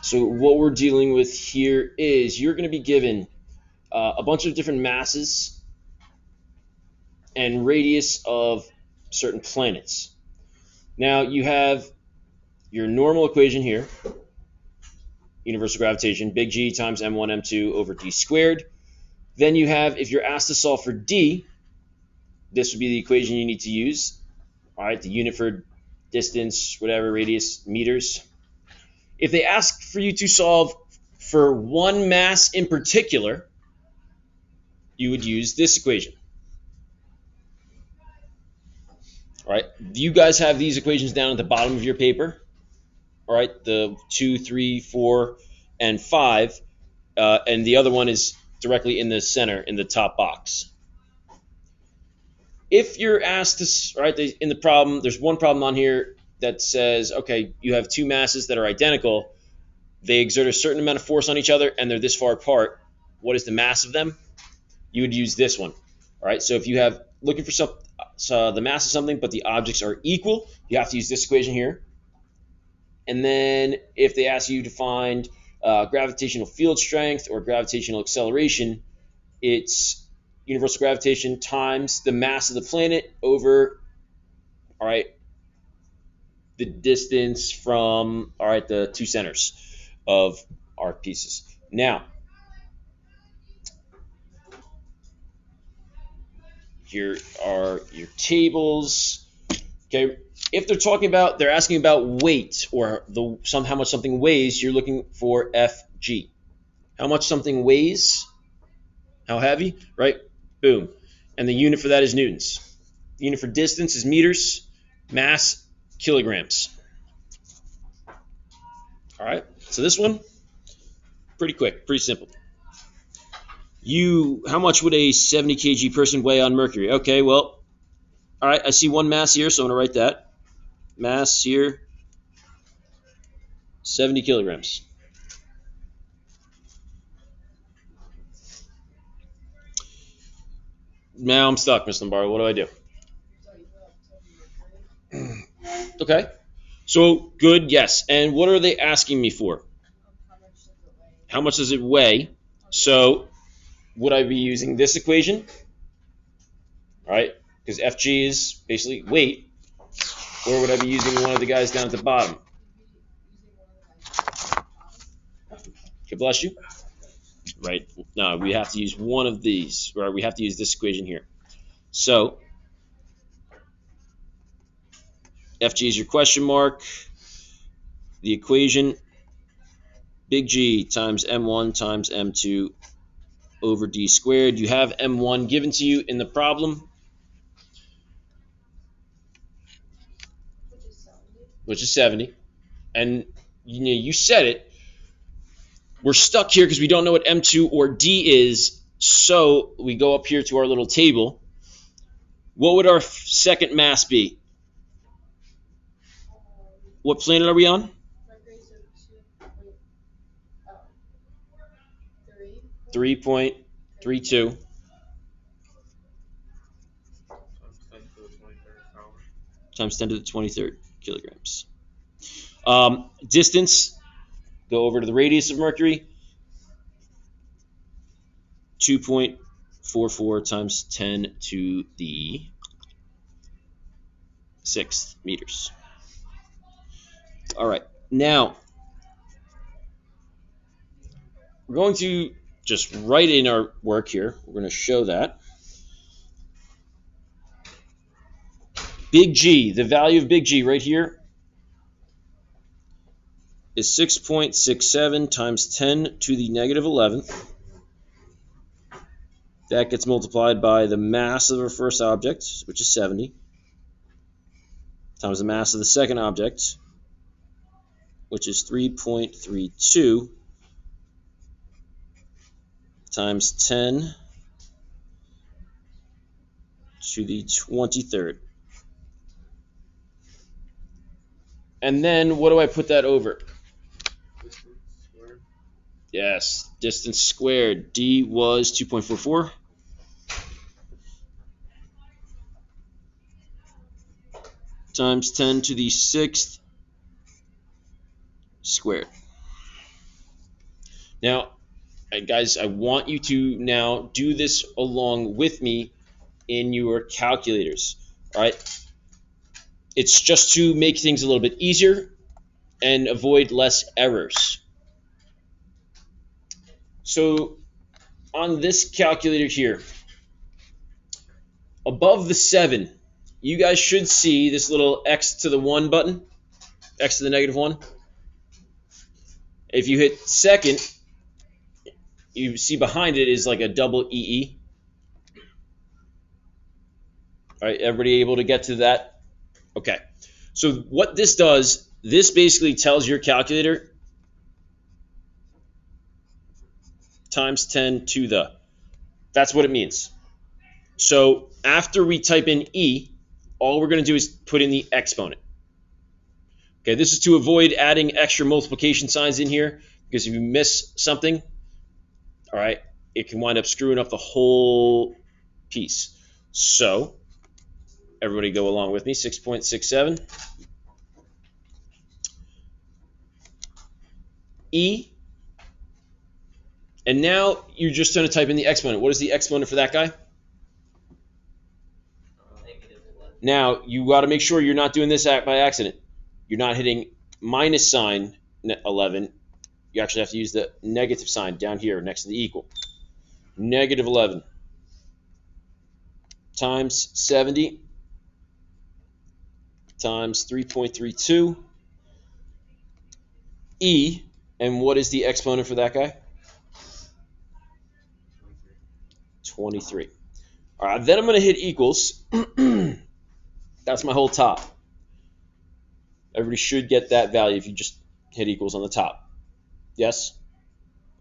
So what we're dealing with here is you're going to be given a bunch of different masses and radius of certain planets. Now you have your normal equation here, universal gravitation, big G times m1, m2 over d squared. Then you have, if you're asked to solve for d, this would be the equation you need to use. All right, the unit for distance, whatever, radius, meters. If they ask for you to solve for one mass in particular, you would use this equation. All right, you guys have these equations down at the bottom of your paper. All right, the 2, 3, 4, and 5, and the other one is directly in the center in the top box. If you're asked to, right, in the problem, there's one problem on here that says, okay, you have two masses that are identical. They exert a certain amount of force on each other, and they're this far apart. What is the mass of them? You would use this one. All right, so if you have looking for the mass of something, but the objects are equal, you have to use this equation here. And then if they ask you to find gravitational field strength or gravitational acceleration, it's universal gravitation times the mass of the planet over, all right, the distance from, all right, the two centers of our pieces. Now, here are your tables. Okay, if they're asking about weight or how much something weighs, you're looking for FG. How much something weighs, how heavy, right? Boom. And the unit for that is newtons. The unit for distance is meters, mass, kilograms. All right, so this one, pretty quick, pretty simple. How much would a 70 kg person weigh on Mercury? Okay, well, all right, I see one mass here, so I'm going to write that. Mass here, 70 kilograms. Now I'm stuck, Mr. Lombardo. What do I do? Okay. So, good, yes. And what are they asking me for? How much does it weigh? So, would I be using this equation? All right, because Fg is basically weight. Or would I be using one of the guys down at the bottom? Okay, bless you. Right. No, we have to use one of these. Right. We have to use this equation here. So, Fg is your question mark. The equation, big G times m1 times m2 over d squared. You have m1 given to you in the problem, which is 70. And you said it. We're stuck here because we don't know what m2 or d is. So we go up here to our little table. What would our second mass be? What planet are we on? 3.32 times 10 to the 23rd kilograms. Distance, go over to the radius of Mercury, 2.44 times 10 to the 6th meters. All right, now we're going to just write in our work here. We're going to show that. Big G, the value of big G right here is 6.67 times 10 to the negative 11th. That gets multiplied by the mass of our first object, which is 70, times the mass of the second object, which is 3.32, times 10 to the 23rd. And then what do I put that over? Distance squared. Yes, distance squared. D was 2.44. Times 10 to the 6th squared. Now, guys, I want you to now do this along with me in your calculators. All right. It's just to make things a little bit easier and avoid less errors. So on this calculator here, above the 7, you guys should see this little x to the 1 button, x to the negative 1. If you hit second, you see behind it is like a double EE. All right, everybody able to get to that? Okay. So what this does, this basically tells your calculator times 10 to the. That's what it means. So after we type in E, all we're going to do is put in the exponent. Okay, this is to avoid adding extra multiplication signs in here, because if you miss something, all right, it can wind up screwing up the whole piece. So everybody go along with me, 6.67. E. And now you're just going to type in the exponent. What is the exponent for that guy? Now, you got to make sure you're not doing this by accident. You're not hitting minus sign 11. You actually have to use the negative sign down here next to the equal. Negative 11 times 70 times 3.32 E. And what is the exponent for that guy? 23. All right, then I'm going to hit equals. That's my whole top. Everybody should get that value if you just hit equals on the top. Yes?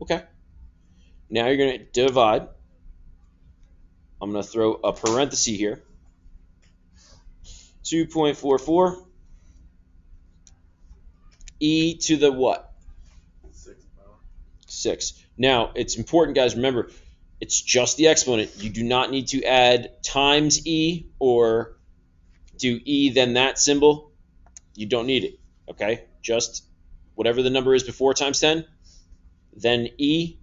Okay. Now you're going to divide. I'm going to throw a parenthesis here. 2.44 e to the what? 6. Now, it's important, guys, remember, it's just the exponent. You do not need to add times e or do e then that symbol. You don't need it, okay? Just whatever the number is before times 10, then e,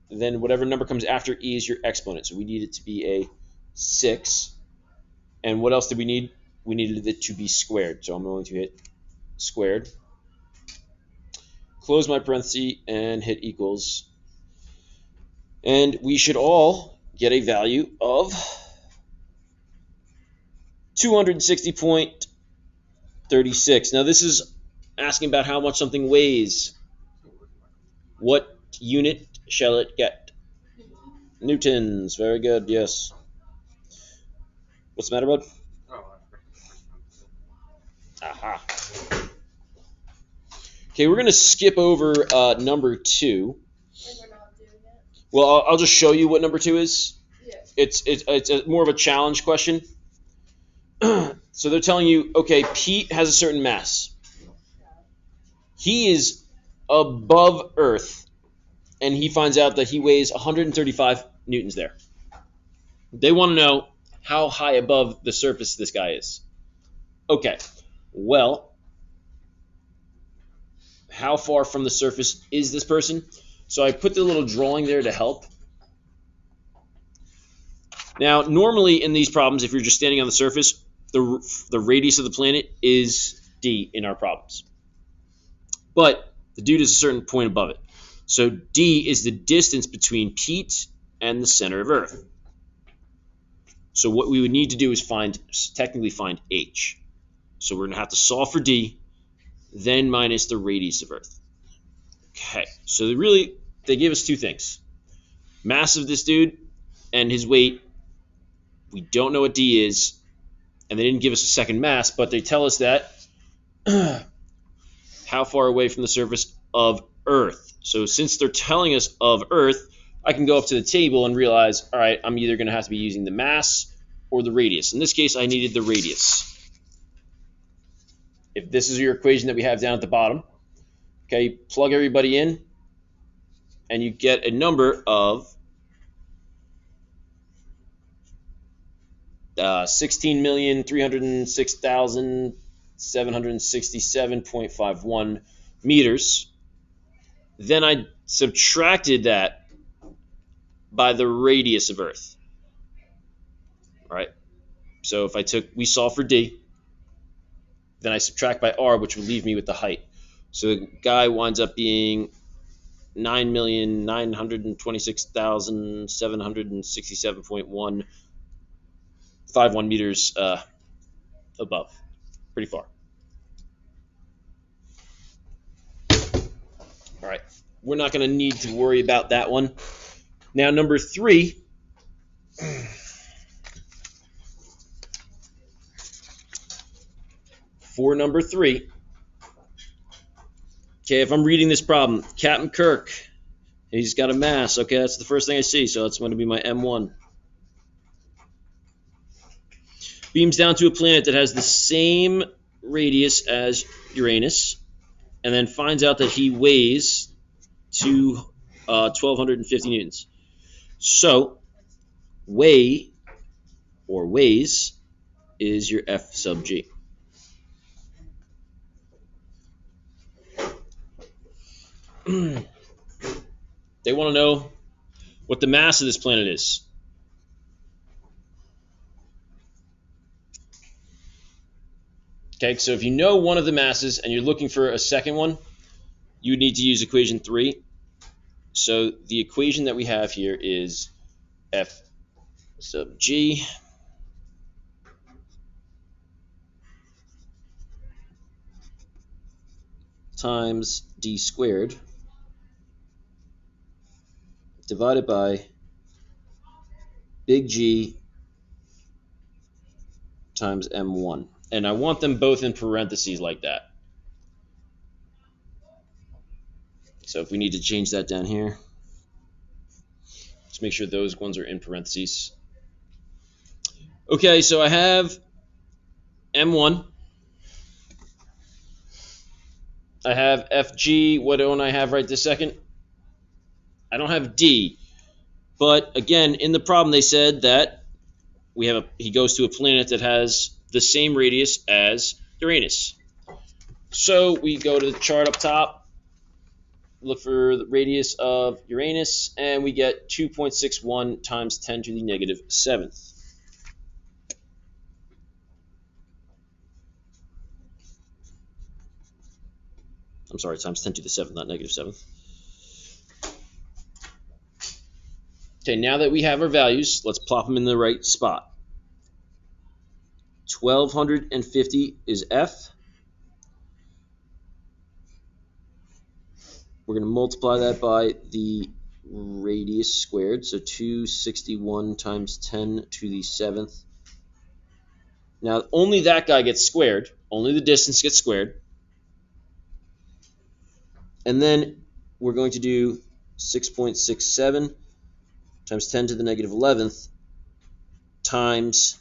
then whatever number comes after e is your exponent. So we need it to be a 6. And what else did we need? We needed it to be squared. So I'm going to hit squared. Close my parenthesis and hit equals. And we should all get a value of 260.36. Now this is asking about how much something weighs. What unit shall it get? Newtons. Very good, yes. What's the matter, bud? Aha. Okay, we're going to skip over number 2. Well, I'll just show you what number 2 is. Yeah. It's more of a challenge question. So they're telling you, okay, Pete has a certain mass. He is above Earth, and he finds out that he weighs 135 newtons there. They want to know how high above the surface this guy is. Okay, well, how far from the surface is this person? So I put the little drawing there to help. Now, normally in these problems, if you're just standing on the surface, the radius of the planet is d in our problems. But the dude is a certain point above it. So d is the distance between Pete and the center of Earth. So what we would need to do is technically find h. So we're going to have to solve for d, then minus the radius of Earth. Okay, so they gave us 2 things. Mass of this dude and his weight. We don't know what d is, and they didn't give us a second mass, but they tell us that how far away from the surface of Earth. So since they're telling us of Earth, I can go up to the table and realize, all right, I'm either going to have to be using the mass or the radius. In this case, I needed the radius. If this is your equation that we have down at the bottom, okay, plug everybody in, and you get a number of 16,306,767.51 meters. Then I subtracted that by the radius of Earth. All right. So if we solve for D, then I subtract by R, which would leave me with the height. So the guy winds up being 9,926,767.151 meters above. Pretty far. All right. We're not going to need to worry about that one. Now, number 3. For number 3, okay, if I'm reading this problem, Captain Kirk, he's got a mass. Okay, that's the first thing I see, so that's going to be my M1. Beams down to a planet that has the same radius as Uranus, and then finds out that he weighs 1,250 newtons. So, weigh, or weighs, is your F sub G. They want to know what the mass of this planet is. Okay, so if you know one of the masses and you're looking for a second one, you would need to use equation 3. So the equation that we have here is F sub G times D squared divided by big G times M1. And I want them both in parentheses like that. So if we need to change that down here, just make sure those ones are in parentheses. Okay, so I have M1. I have FG. What don't I have right this second? I don't have D. But again, in the problem, they said that he goes to a planet that has the same radius as Uranus. So we go to the chart up top, look for the radius of Uranus, and we get 2.61 times 10 to the negative 7th. I'm sorry, times 10 to the 7th, not negative 7th. Okay, now that we have our values, let's plop them in the right spot. 1,250 is F. We're going to multiply that by the radius squared, so 261 times 10 to the 7th. Now, only that guy gets squared. Only the distance gets squared. And then we're going to do 6.67 times 10 to the negative 11th times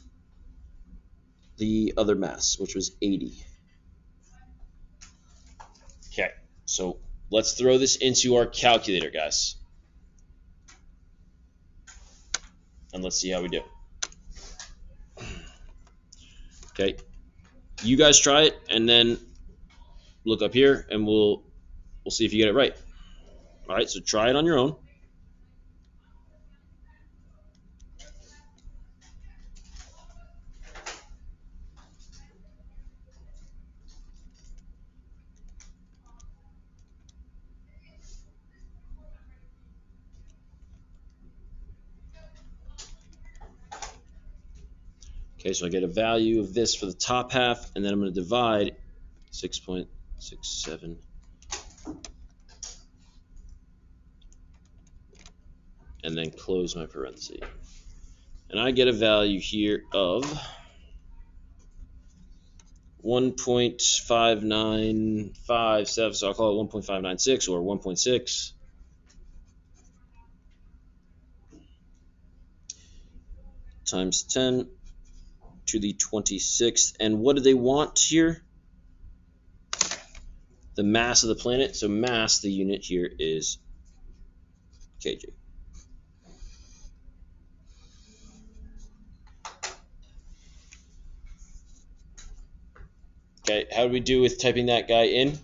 the other mass, which was 80. Okay, so let's throw this into our calculator, guys. And let's see how we do. Okay, you guys try it, and then look up here, and we'll see if you get it right. All right, so try it on your own. Okay, so I get a value of this for the top half, and then I'm going to divide 6.67 and then close my parenthesis. And I get a value here of 1.595, so I'll call it 1.596 or 1.6. Times 10 to the 26th. And what do they want here? The mass of the planet. So mass, the unit here is kg. Okay, how do we do with typing that guy in?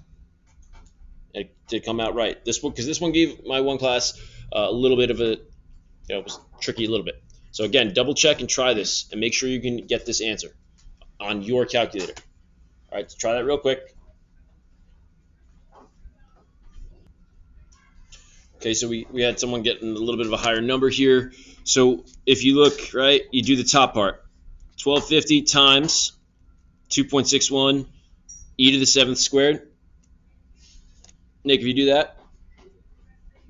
It did come out right. This one, because this one gave my one class a little bit of a, it was tricky a little bit. So again, double check and try this and make sure you can get this answer on your calculator. All right, so try that real quick. Okay, so we had someone getting a little bit of a higher number here. So if you look, right, you do the top part. 1250 times 2.61 e to the 7th squared. Nick, if you do that,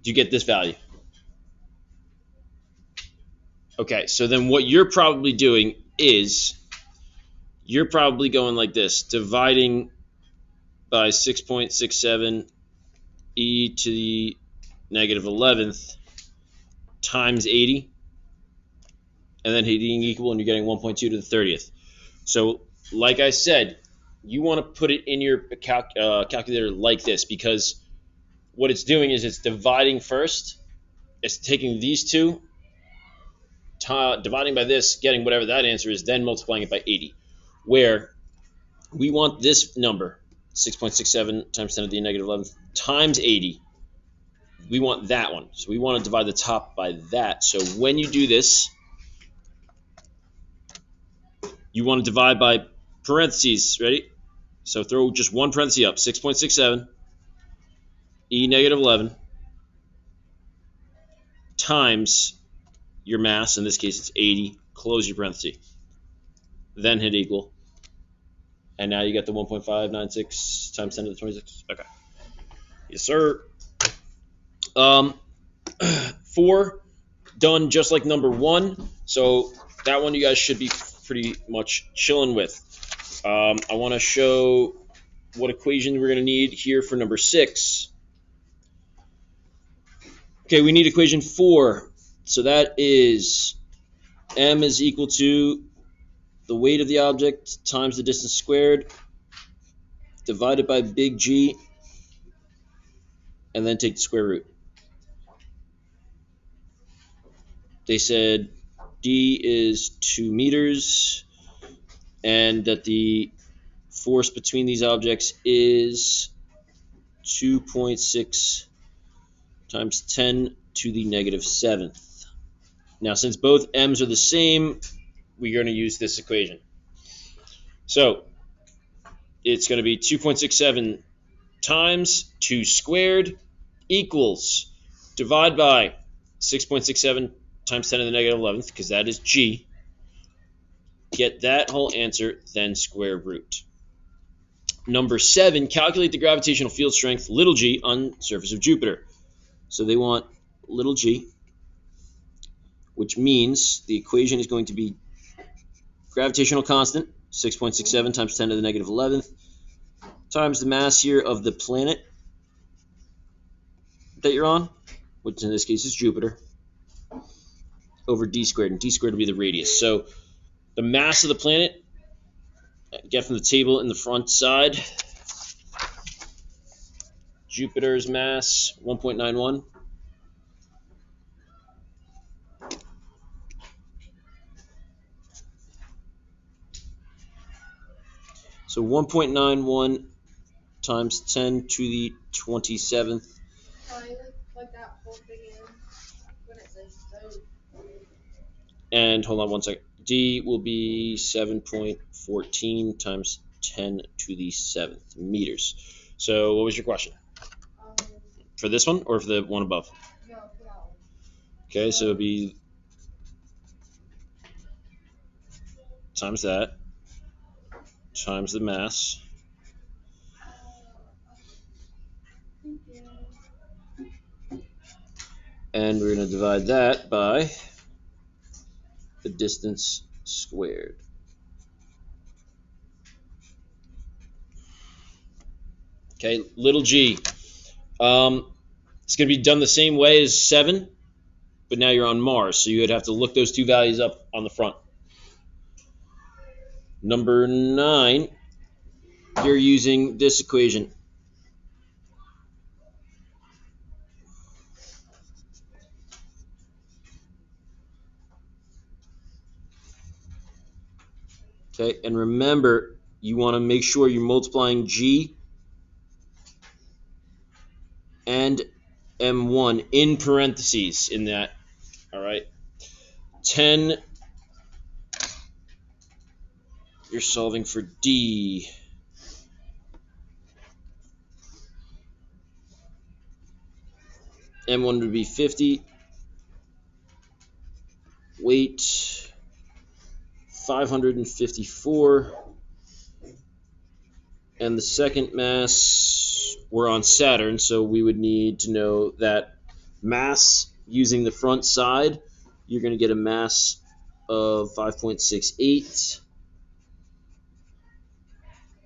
you get this value. Okay, so then what you're probably doing is you're probably going like this, dividing by 6.67 e to the negative 11th times 80, and then hitting equal, and you're getting 1.2 to the 30th. So like I said, you want to put it in your calculator like this, because what it's doing is it's dividing first. It's taking these two, dividing by this, getting whatever that answer is, then multiplying it by 80. Where we want this number, 6.67 times 10 to the negative 11th times 80. We want that one. So we want to divide the top by that. So when you do this, you want to divide by parentheses. Ready? So throw just one parenthesis up. 6.67 e negative 11 times your mass. In this case, it's 80. Close your parenthesis. Then hit equal. And now you get the 1.596 times 10 to the 26. Okay. Yes, sir. 4, done just like number 1. So that one you guys should be pretty much chilling with. I want to show what equation we're going to need here for number 6. Okay, we need equation 4. So that is m is equal to the weight of the object times the distance squared divided by big G, and then take the square root. They said D is 2 meters, and that the force between these objects is 2.6 times 10 to the negative 7th. Now, since both m's are the same, we're going to use this equation. So it's going to be 2.67 times 2 squared equals, divide by 6.67 times 10 to the negative 11th, because that is G. Get that whole answer, then square root. Number 7, calculate the gravitational field strength, little g, on surface of Jupiter. So they want little g, which means the equation is going to be gravitational constant, 6.67 times 10 to the negative 11th, times the mass here of the planet that you're on, which in this case is Jupiter, over d squared, and d squared will be the radius. So the mass of the planet, get from the table in the front side, Jupiter's mass, 1.91. So 1.91 times 10 to the 27th. Like that whole thing in when it says so. And hold on one second. D will be 7.14 times 10 to the 7th meters. So what was your question? For this one or for the one above? No, for that one. Okay, so it would be times that, times the mass. And we're going to divide that by the distance squared. Okay, little g. It's going to be done the same way as 7, but now you're on Mars, so you would have to look those two values up on the front. Number 9, you're using this equation. Okay, and remember, you want to make sure you're multiplying G and M1 in parentheses in that. All right. 10, you're solving for D. M1 would be 50. Weight 554. And the second mass, we're on Saturn, so we would need to know that mass using the front side, you're going to get a mass of 5.68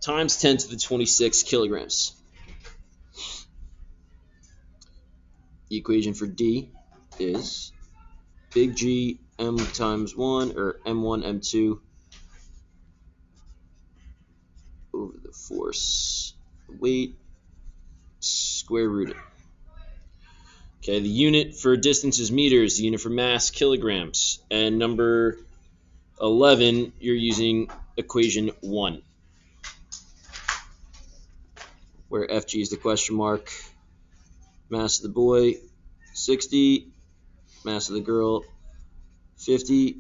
times 10 to the 26 kilograms. The equation for D is big G M times 1, or M1, M2, over the force, weight, square root it. Okay, the unit for distance is meters, the unit for mass, kilograms. And number 11, you're using equation 1, where Fg is the question mark. Mass of the boy, 60. Mass of the girl, 50.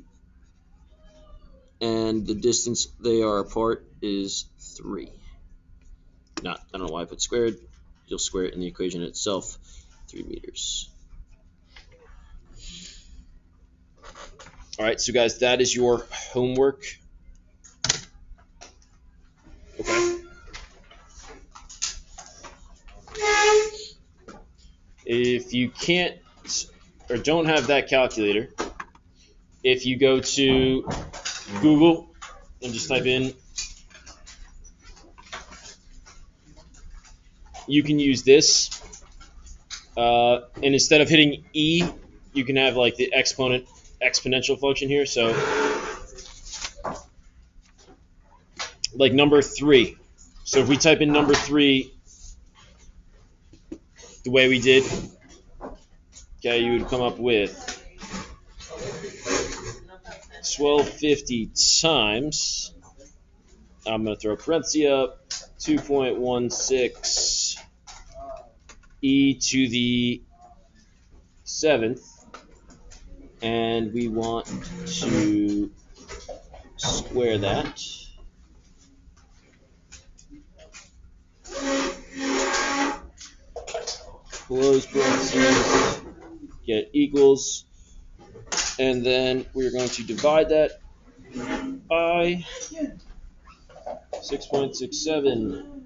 And the distance they are apart is 3. I don't know why I put squared. You'll square it in the equation itself, 3 meters. All right, so guys, that is your homework. Okay. If you can't or don't have that calculator, if you go to Google and just type in, you can use this. And instead of hitting E, you can have like the exponential function here. So like number 3. So if we type in number 3 the way we did, okay, you would come up with 1250 times, I'm going to throw a parenthesis up, 2.16 e to the 7th, and we want to square that. Close parentheses, get equals, and then we're going to divide that by 6.67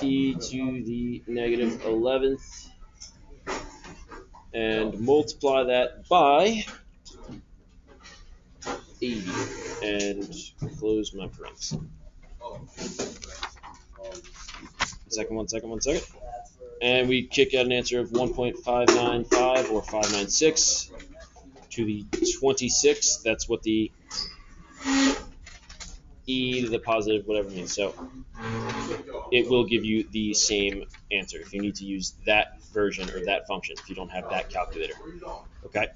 e to the negative 11th, and multiply that by 80, and close my parentheses. Second. And we kick out an answer of 1.595 or 596 to the 26. That's what the e to the positive whatever means. So it will give you the same answer if you need to use that version or that function if you don't have that calculator. Okay?